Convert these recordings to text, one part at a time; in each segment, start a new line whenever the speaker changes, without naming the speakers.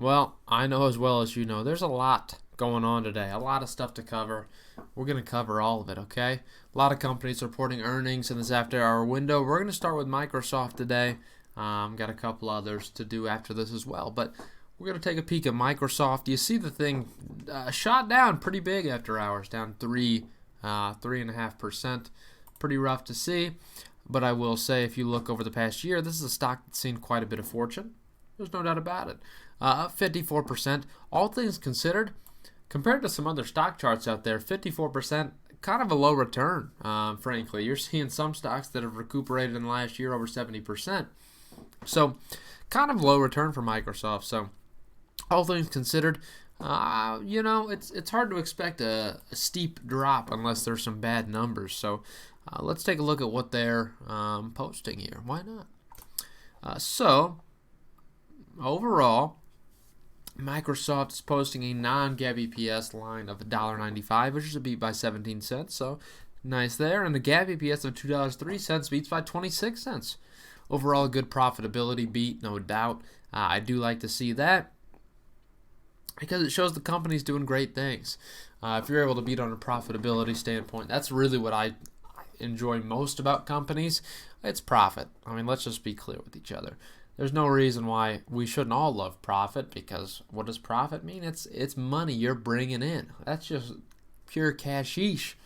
Well, I know as well as you know, there's a lot going on today, a lot of stuff to cover. We're going to cover all of it, okay? A lot of companies reporting earnings in this after hour window. We're going to start with Microsoft today. Got a couple others to do after this as well, but we're going to take a peek at Microsoft. You see the thing shot down pretty big after hours, down 3.5%. Pretty rough to see, but I will say if you look over the past year, this is a stock that's seen quite a bit of fortune. There's no doubt about it. Up 54%. All things considered, compared to some other stock charts out there, 54%, kind of a low return, frankly. You're seeing some stocks that have recuperated in the last year over 70%. So, kind of low return for Microsoft. So, all things considered, it's hard to expect a steep drop unless there's some bad numbers. So, let's take a look at what they're posting here. Why not? Overall, Microsoft is posting a non-GAAP EPS line of $1.95, which is a beat by 17 cents. So nice there. And the GAAP EPS of $2.03 beats by 26 cents. Overall, a good profitability beat, no doubt. I do like to see that because it shows the company's doing great things. If you're able to beat on a profitability standpoint, that's really what I enjoy most about companies. It's profit. I mean, let's just be clear with each other. There's no reason why we shouldn't all love profit, because what does profit mean? It's money you're bringing in. That's just pure cashish.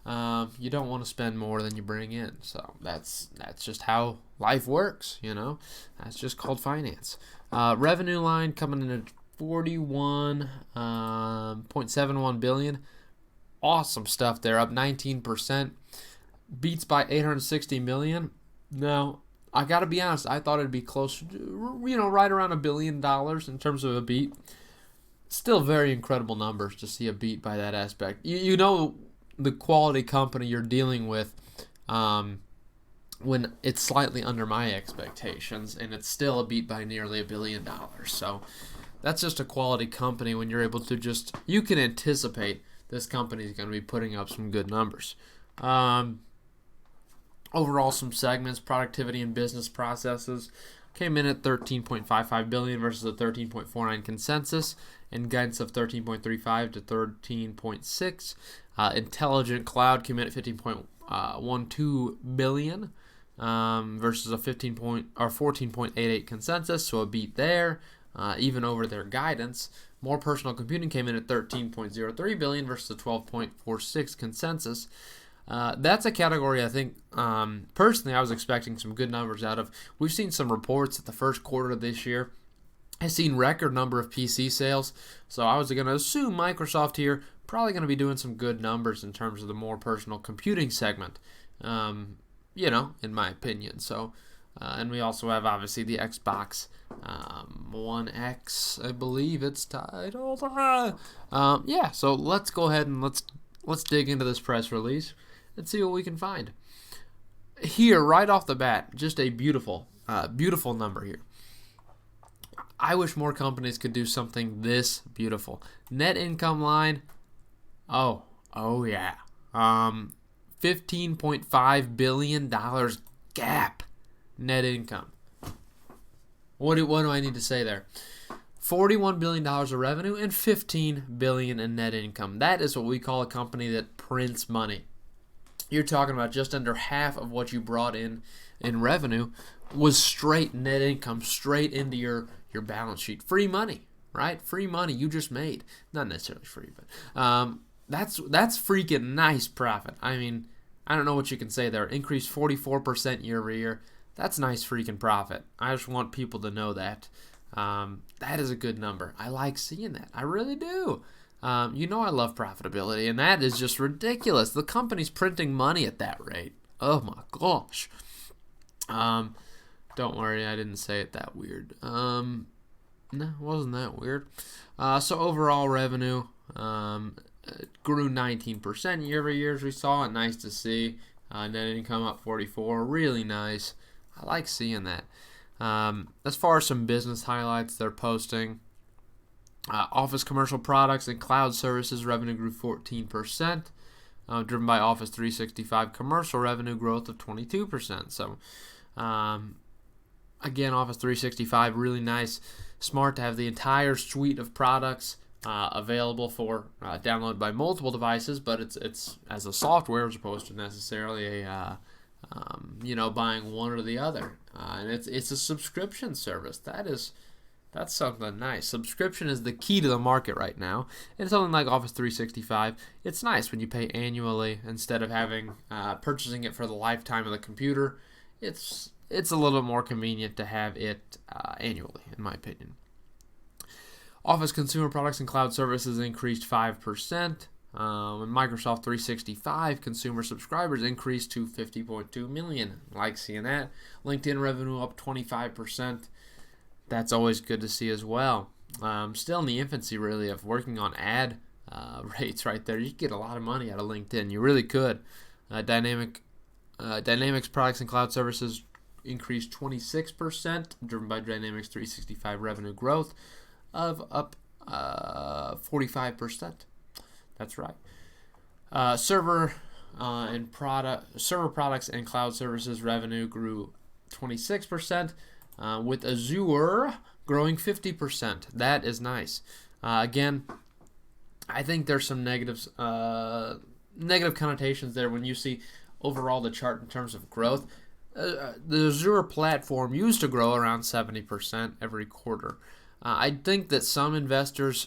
You don't want to spend more than you bring in. So that's just how life works, That's just called finance. Revenue line coming in at $41.71 billion. Awesome stuff there, up 19%. Beats by $860 million. Now, I got to be honest, I thought it'd be closer to, right around $1 billion in terms of a beat. Still very incredible numbers to see a beat by that aspect. You know the quality company you're dealing with when it's slightly under my expectations, and it's still a beat by nearly $1 billion. So that's just a quality company when you're able to you can anticipate this company is going to be putting up some good numbers. Overall, some segments, productivity and business processes, came in at $13.55 billion versus a $13.49 consensus, and guidance of $13.35 to $13.6. Intelligent cloud came in at $15.12 billion versus a $14.88 consensus, so a beat there, even over their guidance. More personal computing came in at $13.03 billion versus a $12.46 consensus. That's a category I think, personally, I was expecting some good numbers out of. We've seen some reports that the first quarter of this year has seen record number of PC sales, so I was going to assume Microsoft here probably going to be doing some good numbers in terms of the more personal computing segment, in my opinion. So, and we also have obviously the Xbox One X, I believe it's titled. So let's go ahead and let's dig into this press release. Let's see what we can find. Here, right off the bat, just a beautiful number here. I wish more companies could do something this beautiful. Net income line, oh yeah. $15.5 billion gap net income. What do I need to say there? $41 billion of revenue and $15 billion in net income. That is what we call a company that prints money. You're talking about just under half of what you brought in revenue was straight net income, straight into your balance sheet. Free money, right? Free money you just made. Not necessarily free, but that's freaking nice profit. I mean, I don't know what you can say there. Increased 44% year over year. That's nice freaking profit. I just want people to know that. That is a good number. I like seeing that. I really do. I love profitability, and that is just ridiculous. The company's printing money at that rate. Oh my gosh. Don't worry, I didn't say it that weird. No, it wasn't that weird. So overall revenue grew 19% year over year, as we saw. It nice to see. Net income up 44%. Really nice. I like seeing that. As far as some business highlights they're posting, Office commercial products and cloud services revenue grew 14%, driven by Office 365 commercial revenue growth of 22%. So, Again, Office 365, really nice. Smart to have the entire suite of products available for download by multiple devices, but it's as a software as opposed to necessarily a buying one or the other. And it's a subscription service. That's something nice. Subscription is the key to the market right now. And something like Office 365, it's nice when you pay annually instead of having purchasing it for the lifetime of the computer. It's a little bit more convenient to have it annually, in my opinion. Office consumer products and cloud services increased 5%. And Microsoft 365 consumer subscribers increased to 50.2 million. Like seeing that. LinkedIn revenue up 25%. That's always good to see as well. Still in the infancy, really, of working on ad rates right there. You could get a lot of money out of LinkedIn. You really could. Dynamics products and cloud services increased 26%, driven by Dynamics 365 revenue growth of up 45%. That's right. Server products and cloud services revenue grew 26%, with Azure growing 50%. That is nice. Again, I think there's some negative connotations there when you see overall the chart in terms of growth. The Azure platform used to grow around 70% every quarter. I think that some investors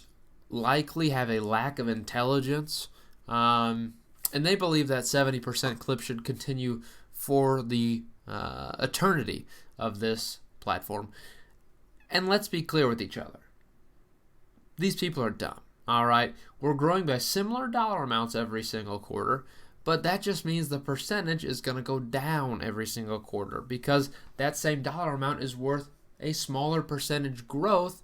likely have a lack of intelligence, and they believe that 70% clip should continue for the eternity of this platform. And let's be clear with each other. These people are dumb, all right? We're growing by similar dollar amounts every single quarter, but that just means the percentage is going to go down every single quarter because that same dollar amount is worth a smaller percentage growth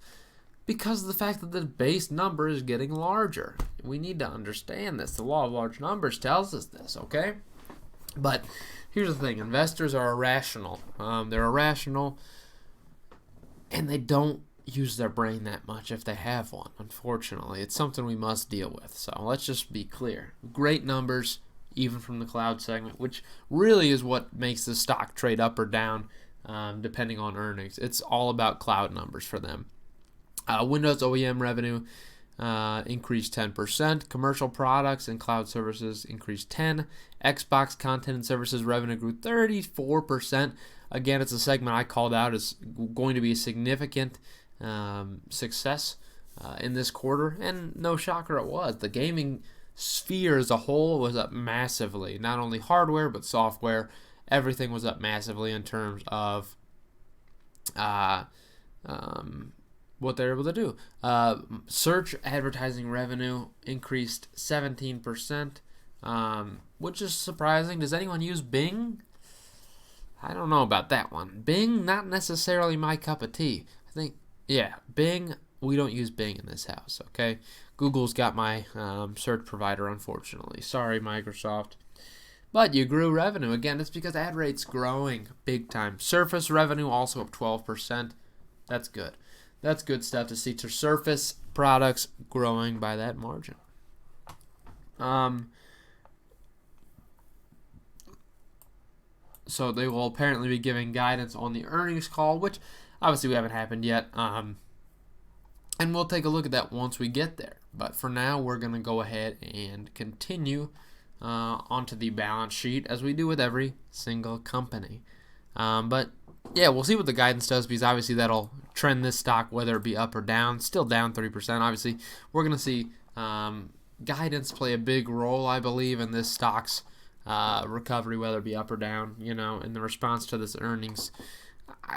because of the fact that the base number is getting larger. We need to understand this. The law of large numbers tells us this, okay? But here's the thing. Investors are irrational. They're irrational, and they don't use their brain that much if they have one, unfortunately. It's something we must deal with. So let's just be clear. Great numbers, even from the cloud segment, which really is what makes the stock trade up or down depending on earnings. It's all about cloud numbers for them. Windows OEM revenue increased 10%. Commercial products and cloud services increased 10%. Xbox content and services revenue grew 34%. Again, it's a segment I called out as going to be a significant success in this quarter, and no shocker it was. The gaming sphere as a whole was up massively. Not only hardware, but software. Everything was up massively in terms of what they're able to do. Search advertising revenue increased 17%, which is surprising. Does anyone use Bing? I don't know about that one. Bing, not necessarily my cup of tea. I think, Bing, we don't use Bing in this house, okay? Google's got my search provider, unfortunately. Sorry, Microsoft. But you grew revenue. Again, it's because ad rate's growing big time. Surface revenue also up 12%. That's good. That's good stuff to see. To Surface products growing by that margin. So they will apparently be giving guidance on the earnings call, which obviously we haven't happened yet. And we'll take a look at that once we get there. But for now, we're going to go ahead and continue onto the balance sheet as we do with every single company. But yeah, we'll see what the guidance does because obviously that'll trend this stock, whether it be up or down. Still down 30%. Obviously, we're going to see guidance play a big role, I believe, in this stock's recovery, whether it be up or down, in the response to this earnings.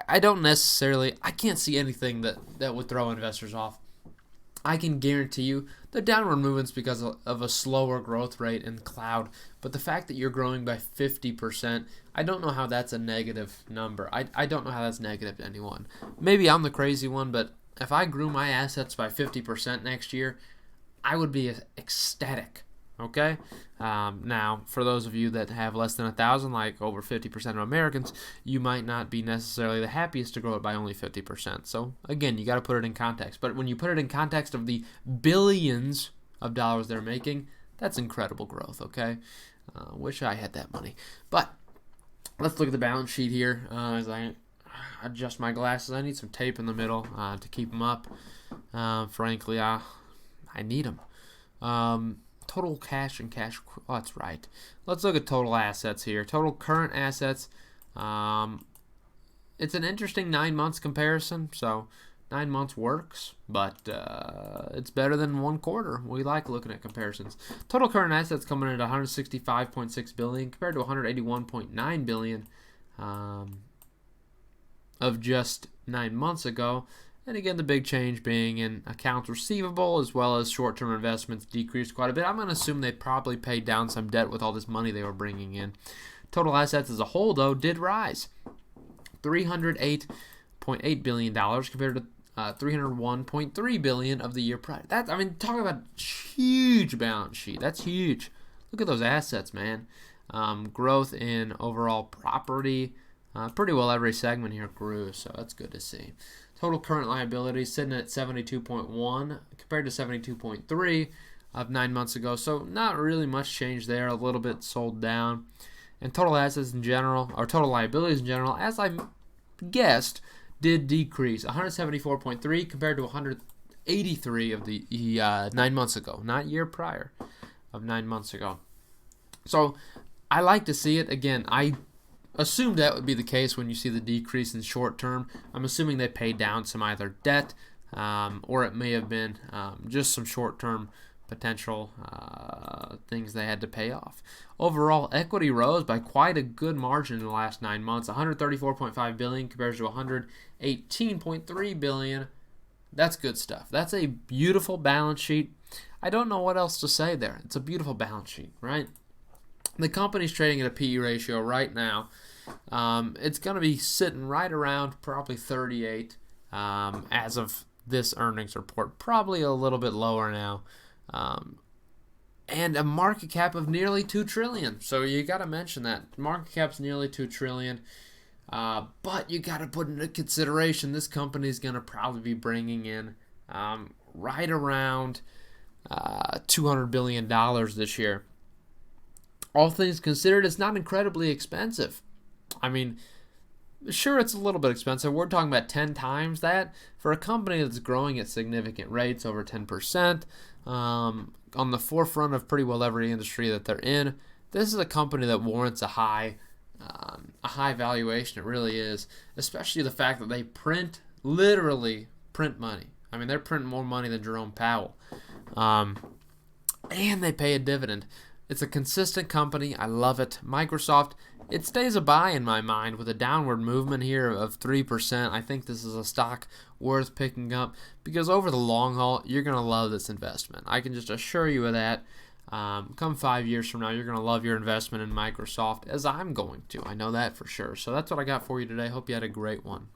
I can't see anything that would throw investors off. I can guarantee you the downward movement's because of a slower growth rate in cloud, but the fact that you're growing by 50%, I don't know how that's a negative number. I don't know how that's negative to anyone. Maybe I'm the crazy one, but if I grew my assets by 50% next year, I would be ecstatic. Okay? Now, for those of you that have less than 1,000, like over 50% of Americans, you might not be necessarily the happiest to grow it by only 50%. So, again, you got to put it in context. But when you put it in context of the billions of dollars they're making, that's incredible growth, okay? Wish I had that money. But let's look at the balance sheet here as I adjust my glasses. I need some tape in the middle to keep them up. Frankly, I need them. Total cash and cash. Oh, that's right. Let's look at total assets here. Total current assets. It's an interesting 9 months comparison. So 9 months works, but it's better than 1 quarter. We like looking at comparisons. Total current assets coming in at 165.6 billion compared to 181.9 billion of just 9 months ago. And again, the big change being in accounts receivable as well as short-term investments decreased quite a bit. I'm going to assume they probably paid down some debt with all this money they were bringing in. Total assets as a whole, though, did rise. $308.8 billion compared to $301.3 billion of the year prior. Talk about huge balance sheet. That's huge. Look at those assets, man. Growth in overall property. Pretty well every segment here grew, so that's good to see. Total current liabilities sitting at 72.1 compared to 72.3 of 9 months ago. So not really much change there. A little bit sold down. And total assets in general, or total liabilities in general, as I guessed, did decrease. 174.3 compared to 183 of the 9 months ago. Not year prior, of 9 months ago. So I like to see it. Again, I assume that would be the case when you see the decrease in short term. I'm assuming they paid down some either debt or it may have been just some short term potential things they had to pay off. Overall, equity rose by quite a good margin in the last 9 months. 134.5 billion compared to 118.3 billion. That's good stuff. That's a beautiful balance sheet. I don't know what else to say there. It's a beautiful balance sheet, right? The company's trading at a PE ratio right now. It's going to be sitting right around probably 38 as of this earnings report. Probably a little bit lower now. And a market cap of nearly $2 trillion. So you got to mention that. Market cap's nearly $2 trillion. But you got to put into consideration this company's going to probably be bringing in right around $200 billion this year. All things considered, it's not incredibly expensive. I mean, sure, it's a little bit expensive. We're talking about 10 times that for a company that's growing at significant rates, over 10%, on the forefront of pretty well every industry that they're in. This is a company that warrants a high valuation. It really is, especially the fact that they literally print money. I mean, they're printing more money than Jerome Powell, and they pay a dividend. It's a consistent company. I love it. Microsoft, it stays a buy in my mind with a downward movement here of 3%. I think this is a stock worth picking up because over the long haul, you're going to love this investment. I can just assure you of that. Come 5 years from now, you're going to love your investment in Microsoft as I'm going to. I know that for sure. So that's what I got for you today. Hope you had a great one.